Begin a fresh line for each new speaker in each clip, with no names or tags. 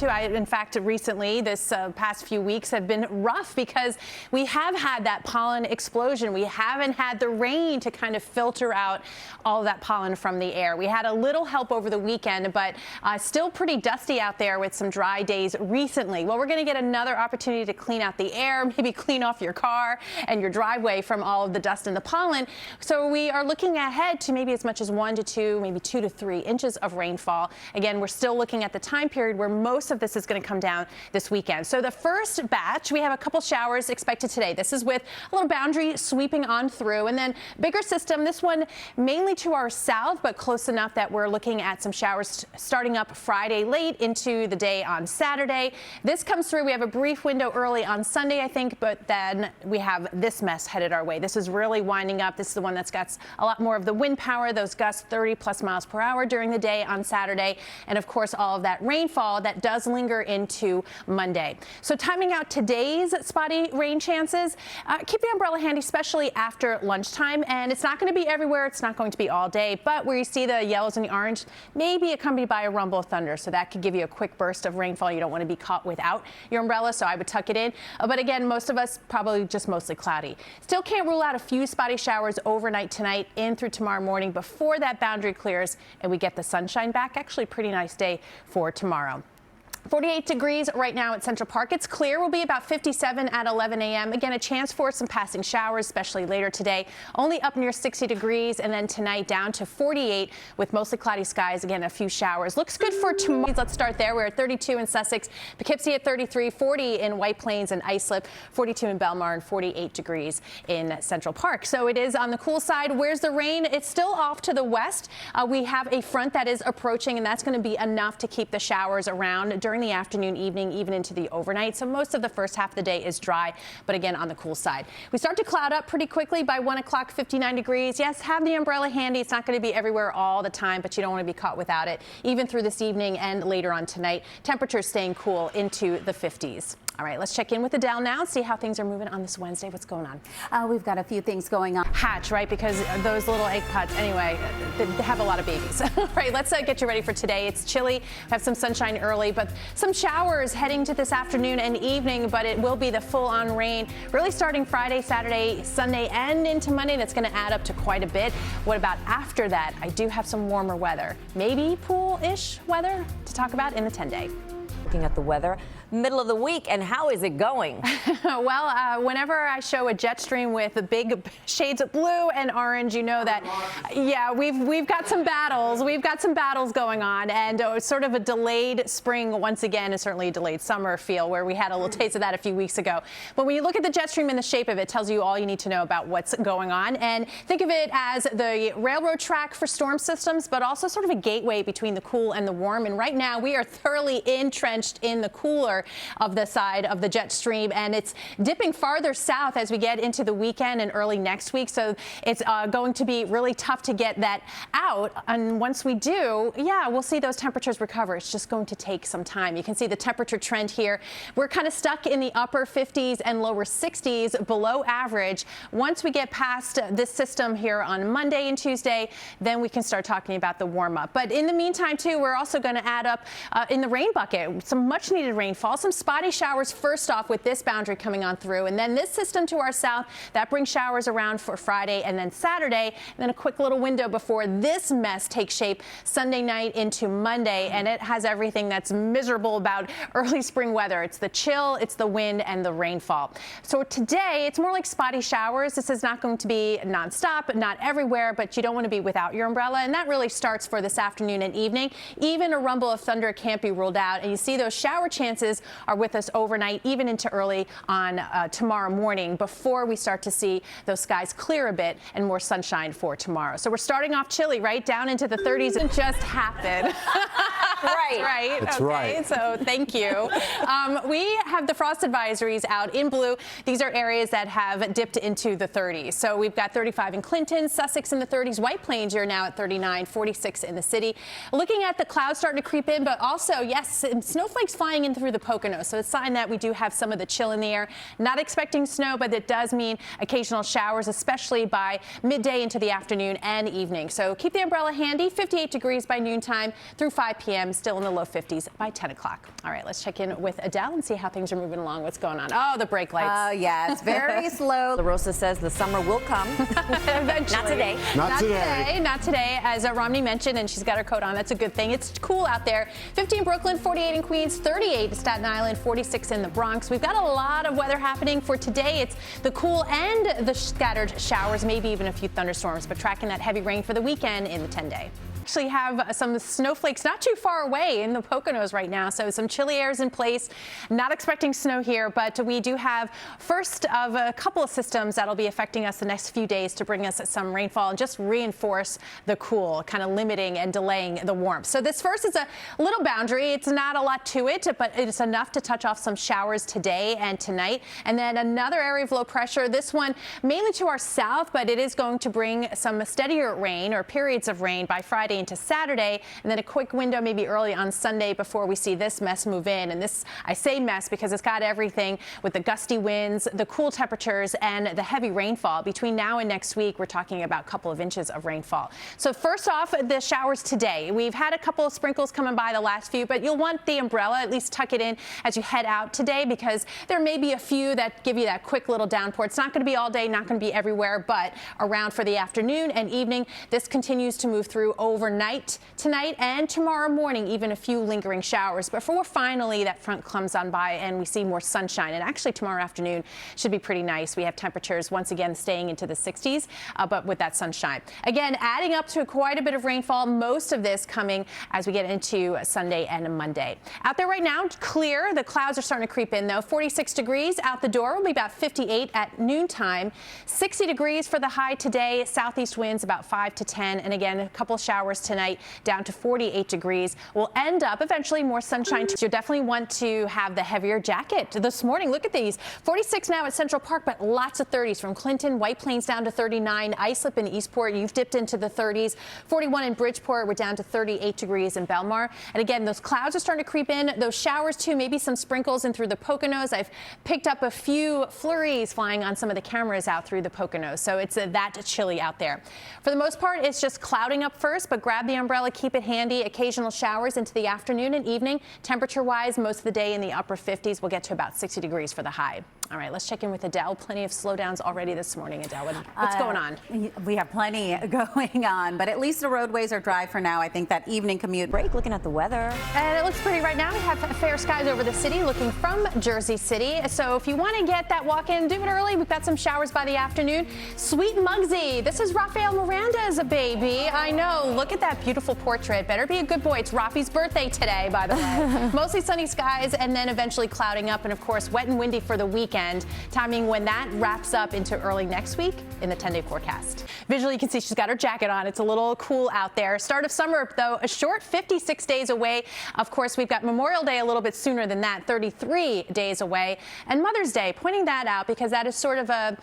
In fact, recently, this past few weeks have been rough because we have had that pollen explosion. We haven't had the rain to kind of filter out all of that pollen from the air. We had a little help over the weekend, but still pretty dusty out there with some dry days recently. Well, we're going to get another opportunity to clean out the air, maybe clean off your car and your driveway from all of the dust and the pollen. So we are looking ahead to maybe as much as 1 to 2, maybe 2 to 3 inches of rainfall. Again, we're still looking at the time period where most of this is going to come down this weekend. So the first batch, we have a couple showers expected today. This is with a little boundary sweeping on through, and then bigger system, this one mainly to our south, but close enough that we're looking at some showers starting up Friday late into the day on Saturday. This comes through. We have a brief window early on Sunday, I think, but then we have this mess headed our way. This is really winding up. This is the one that's got a lot more of the wind power, those gusts 30 plus miles per hour during the day on Saturday, and of course all of that rainfall that does linger into Monday. So timing out today's spotty rain chances, keep the umbrella handy, especially after lunchtime. And it's not going to be everywhere. It's not going to be all day, but where you see the yellows and the orange, maybe accompanied by a rumble of thunder. So that could give you a quick burst of rainfall. You don't want to be caught without your umbrella, so I would tuck it in. But again, most of us probably just mostly cloudy. Still can't rule out a few spotty showers overnight tonight in through tomorrow morning before that boundary clears and we get the sunshine back. Actually, pretty nice day for tomorrow. 48 degrees right now at Central Park. It's clear. Will be about 57 at 11 a.m. Again, a chance for some passing showers, especially later today. Only up near 60 degrees, and then tonight down to 48 with mostly cloudy skies. Again, a few showers. Looks good for tomorrow. Let's start there. We're at 32 in Sussex, Poughkeepsie at 33, 40 in White Plains and Islip, 42 in Belmar, and 48 degrees in Central Park. So it is on the cool side. Where's the rain? It's still off to the west. We have a front that is approaching, and that's going to be enough to keep the showers around during the afternoon, evening, even into the overnight. So most of the first half of the day is dry, but again, on the cool side. We start to cloud up pretty quickly by 1 o'clock, 59 degrees. Yes, have the umbrella handy. It's not going to be everywhere all the time, but you don't want to be caught without it, even through this evening and later on tonight. Temperatures staying cool into the 50s. All right, let's check in with Adele now, see how things are moving on this Wednesday. What's going on?
We've got a few things going on.
Hatch, right? Because those little egg pods, anyway, they have a lot of babies. All right, let's get you ready for today. It's chilly. We have some sunshine early, but some showers heading to this afternoon and evening, but it will be the full-on rain really starting Friday, Saturday, Sunday, and into Monday. That's going to add up to quite a bit. What about after that? I do have some warmer weather, maybe pool-ish weather to talk about in the 10-day.
Looking at the weather, middle of the week, and how is it going?
Well, whenever I show a jet stream with the big shades of blue and orange, you know that, yeah, we've got some battles. We've got some battles going on, and sort of a delayed spring once again, and certainly a delayed summer feel where we had a little taste of that a few weeks ago. But when you look at the jet stream and the shape of it, tells you all you need to know about what's going on. And think of it as the railroad track for storm systems, but also sort of a gateway between the cool and the warm. And right now we are thoroughly entrenched in the cooler of the side of the jet stream, and it's dipping farther south as we get into the weekend and early next week. So it's going to be really tough to get that out. And once we do, yeah, we'll see those temperatures recover. It's just going to take some time. You can see the temperature trend here. We're kind of stuck in the upper 50s and lower 60s, below average. Once we get past this system here on Monday and Tuesday, then we can start talking about the warm up. But in the meantime, too, we're also going to add up in the rain bucket some much needed rainfall, some spotty showers first off with this boundary coming on through, and then this system to our south that brings showers around for Friday and then Saturday, and then a quick little window before this mess takes shape Sunday night into Monday, and it has everything that's miserable about early spring weather. It's the chill, it's the wind, and the rainfall. So today it's more like spotty showers. This is not going to be nonstop, not everywhere, but you don't want to be without your umbrella, and that really starts for this afternoon and evening. Even a rumble of thunder can't be ruled out, and you see those shower chances are with us overnight, even into early on tomorrow morning, before we start to see those skies clear a bit and more sunshine for tomorrow. So we're starting off chilly, right? Down into the 30s. It just happened.
Right.
Right.
That's
okay.
right.
So thank you. We have the frost advisories out in blue. These are areas that have dipped into the 30s. So we've got 35 in Clinton, Sussex in the 30s, White Plains, you're now at 39, 46 in the city. Looking at the clouds starting to creep in, but also, yes, snowflakes flying in through the Poconos. So it's a sign that we do have some of the chill in the air. Not expecting snow, but it does mean occasional showers, especially by midday into the afternoon and evening. So keep the umbrella handy. 58 degrees by noontime through 5 p.m. p.m., still in the low 50s by 10 o'clock. All right, let's check in with Adele and see how things are moving along. What's going on? Oh, the brake lights.
Oh, yeah, it's very slow. LaRosa says the summer will come.
Eventually.
Not today.
Not today.
Not today, as Romney mentioned, and she's got her coat on. That's a good thing. It's cool out there. 50 in Brooklyn, 48 in Queens, 38 in Staten Island, 46 in the Bronx. We've got a lot of weather happening for today. It's the cool and the scattered showers, maybe even a few thunderstorms, but tracking that heavy rain for the weekend in the 10-day. Actually have some snowflakes not too far away in the Poconos right now, so some chilly airs in place. Not expecting snow here, but we do have first of a couple of systems that'll be affecting us the next few days to bring us some rainfall and just reinforce the cool, kind of limiting and delaying the warmth. So this first is a little boundary. It's not a lot to it, but it's enough to touch off some showers today and tonight. And then another area of low pressure, this one mainly to our south, but it is going to bring some steadier rain or periods of rain by Friday into Saturday, and then a quick window maybe early on Sunday before we see this mess move in. And this, I say mess because it's got everything with the gusty winds, the cool temperatures, and the heavy rainfall. Between now and next week, we're talking about a couple of inches of rainfall. So first off, the showers today. We've had a couple of sprinkles coming by the last few, but you'll want the umbrella, at least tuck it in as you head out today, because there may be a few that give you that quick little downpour. It's not going to be all day, not going to be everywhere, but around for the afternoon and evening. This continues to move through overnight tonight and tomorrow morning, even a few lingering showers before finally that front comes on by and we see more sunshine. And actually tomorrow afternoon should be pretty nice. We have temperatures once again staying into the 60s, but with that sunshine. Again, adding up to quite a bit of rainfall, most of this coming as we get into Sunday and Monday. Out there right now, clear. The clouds are starting to creep in though. 46 degrees out the door. Will be about 58 at noontime. 60 degrees for the high today. Southeast winds about 5 to 10. And again, a couple showers tonight down to 48 degrees. We'll end up eventually more sunshine. You definitely want to have the heavier jacket this morning. Look at these. 46 now at Central Park, but lots of 30s from Clinton, White Plains down to 39. Islip in Eastport, you've dipped into the 30s. 41 in Bridgeport, we're down to 38 degrees in Belmar. And again, those clouds are starting to creep in. Those showers too, maybe some sprinkles in through the Poconos. I've picked up a few flurries flying on some of the cameras out through the Poconos. So it's that chilly out there. For the most part, it's just clouding up first, but grab the umbrella, keep it handy. Occasional showers into the afternoon and evening. Temperature-wise, most of the day in the upper 50s. We'll get to about 60 degrees for the high. All right, let's check in with Adele. Plenty of slowdowns already this morning. Adele, what's going on?
We have plenty going on, but at least the roadways are dry for now. I think that evening commute break.
Looking at the weather.
And it looks pretty right now. We have fair skies over the city looking from Jersey City. So if you want to get that walk in, do it early. We've got some showers by the afternoon. Sweet Muggsy. This is Rafael Miranda's baby. I know. Look at that beautiful portrait. Better be a good boy. It's Rafi's birthday today, by the way. Mostly sunny skies and then eventually clouding up. And of course, wet and windy for the weekend. Timing when that wraps up into early next week in the 10-day forecast. Visually, you can see she's got her jacket on. It's a little cool out there. Start of summer, though, a short 56 days away. Of course, we've got Memorial Day a little bit sooner than that, 33 days away. And Mother's Day, pointing that out because that is sort of a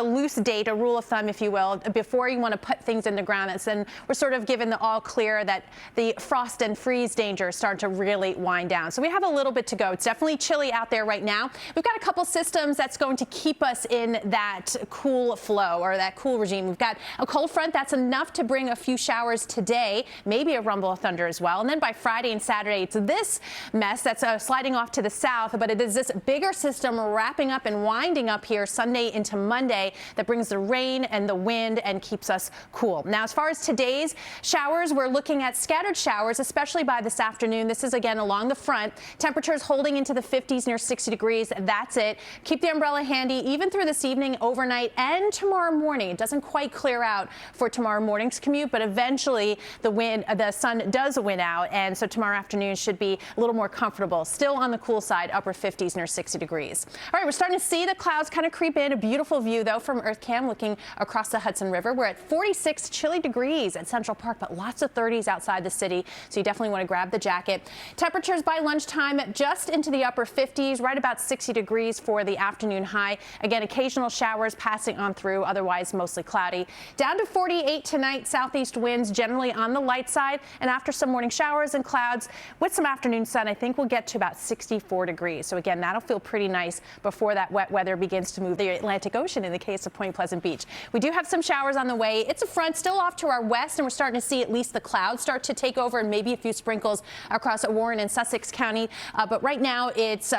loose date, a rule of thumb, if you will, before you want to put things in the ground. And we're sort of given the all clear that the frost and freeze danger start to really wind down. So we have a little bit to go. It's definitely chilly out there right now. We've got a couple systems that's going to keep us in that cool flow or that cool regime. We've got a cold front that's enough to bring a few showers today, maybe a rumble of thunder as well. And then by Friday and Saturday, it's this mess that's sliding off to the south, but it is this bigger system wrapping up and winding up here Sunday into Monday that brings the rain and the wind and keeps us cool. Now, as far as today's showers, we're looking at scattered showers, especially by this afternoon. This is again along the front. Temperatures holding into the 50s near 60 degrees. That's it. Keep the umbrella handy even through this evening, overnight, and tomorrow morning. It doesn't quite clear out for tomorrow morning's commute, but eventually the sun does win out, and so tomorrow afternoon should be a little more comfortable. Still on the cool side, upper 50s near 60 degrees. All right, we're starting to see the clouds kind of creep in. A beautiful view, though, from EarthCam looking across the Hudson River. We're at 46 chilly degrees at Central Park, but lots of 30s outside the city, so you definitely want to grab the jacket. Temperatures by lunchtime just into the upper 50s, right about 60 degrees for the early afternoon high. Again, occasional showers passing on through, otherwise mostly cloudy. Down to 48 tonight, southeast winds generally on the light side, and after some morning showers and clouds with some afternoon sun, I think we'll get to about 64 degrees. So again, that'll feel pretty nice before that wet weather begins to move the Atlantic Ocean in the case of Point Pleasant Beach. We do have some showers on the way. It's a front still off to our west, and we're starting to see at least the clouds start to take over and maybe a few sprinkles across Warren and Sussex County. But right now it's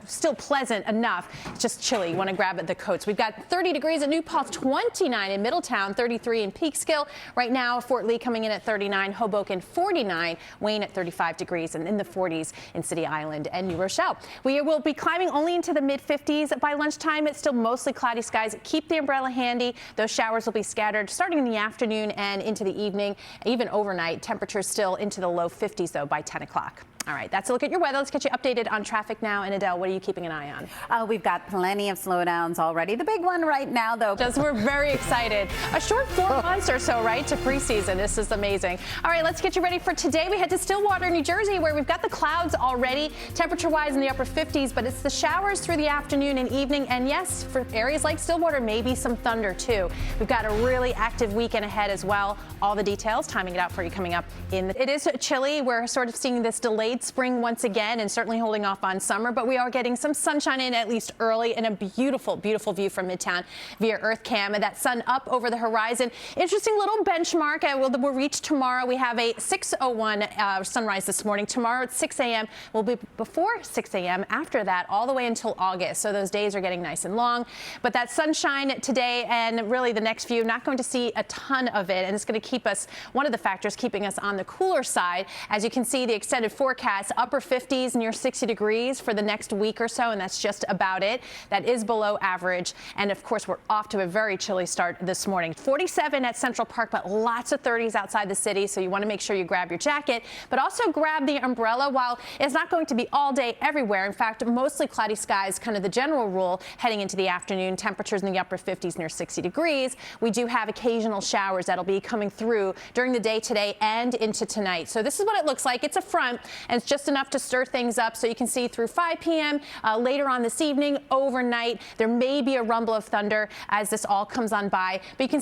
still pleasant enough. It's just chilly. You want to grab the coats. We've got 30 degrees at New Paltz, 29 in Middletown, 33 in Peekskill. Right now, Fort Lee coming in at 39, Hoboken 49, Wayne at 35 degrees, and in the 40s in City Island and New Rochelle. We will be climbing only into the mid-50s by lunchtime. It's still mostly cloudy skies. Keep the umbrella handy. Those showers will be scattered starting in the afternoon and into the evening, even overnight. Temperatures still into the low 50s, though, by 10 o'clock. All right, that's a look at your weather. Let's get you updated on traffic now. And Adele, what are you keeping an eye on?
We've got plenty of slowdowns already. The big one right now, though.
We're very excited. A short 4 months or so, right, to preseason. This is amazing. All right, let's get you ready for today. We head to Stillwater, New Jersey, where we've got the clouds already, temperature-wise in the upper 50s, but it's the showers through the afternoon and evening. And yes, for areas like Stillwater, maybe some thunder, too. We've got a really active weekend ahead as well. All the details, timing it out for you coming up. It is chilly. We're sort of seeing this delayed spring once again and certainly holding off on summer, but we are getting some sunshine in at least early and a beautiful, beautiful view from Midtown via Earth Cam, and that sun up over the horizon. Interesting little benchmark we'll reach tomorrow. We have a 6:01 sunrise this morning. Tomorrow at 6 a.m. will be before 6 a.m. After that, all the way until August. So those days are getting nice and long, but that sunshine today and really the next few, not going to see a ton of it, and it's going to keep us, one of the factors keeping us on the cooler side. As you can see, the extended forecast, upper 50s, near 60 degrees for the next week or so, and that's just about it. That is below average, and of course we're off to a very chilly start this morning. 47 at Central Park, but lots of 30s outside the city, so you want to make sure you grab your jacket, but also grab the umbrella. While it's not going to be all day everywhere, in fact, mostly cloudy skies, kind of the general rule heading into the afternoon. Temperatures in the upper 50s, near 60 degrees. We do have occasional showers that'll be coming through during the day today and into tonight. So this is what it looks like. It's a front, and it's just enough to stir things up, so you can see through 5 p.m. Later on this evening, overnight, there may be a rumble of thunder as this all comes on by, but you can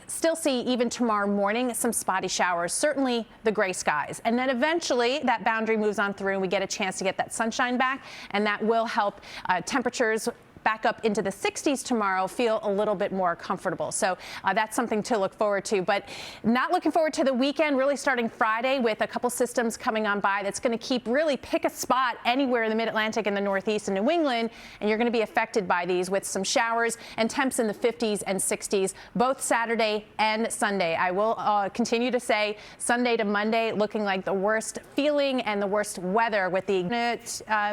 still see even tomorrow morning some spotty showers, certainly the gray skies. And then eventually that boundary moves on through and we get a chance to get that sunshine back, and that will help temperatures back up into the 60s tomorrow feel a little bit more comfortable. So that's something to look forward to, but not looking forward to the weekend, really starting Friday with a couple systems coming on by that's going to pick a spot anywhere in the mid-Atlantic and the Northeast and New England, and you're going to be affected by these with some showers and temps in the 50s and 60s both Saturday and Sunday. I will continue to say Sunday to Monday looking like the worst feeling and the worst weather, with the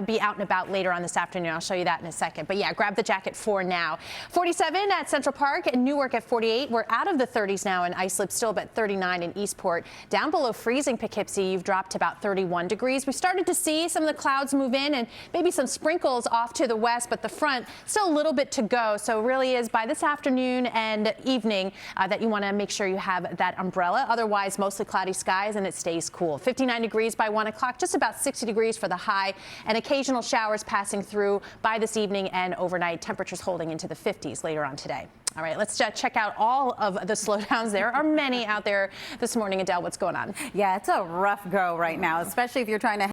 be out and about later on this afternoon. I'll show you that in a second, but yeah, grab the jacket for now. 47 at Central Park and Newark at 48. We're out of the 30s now in Islip, still about 39 in Eastport. Down below freezing Poughkeepsie, you've dropped to about 31 degrees. We started to see some of the clouds move in and maybe some sprinkles off to the west, but the front still a little bit to go. So it really is by this afternoon and evening that you want to make sure you have that umbrella. Otherwise, mostly cloudy skies and it stays cool. 59 degrees by 1 o'clock, just about 60 degrees for the high, and occasional showers passing through by this evening and overnight. Temperatures holding into the 50s later on today. All right, let's check out all of the slowdowns. There are many out there this morning. Adele, what's going on?
Yeah, it's a rough go right now, especially if you're trying to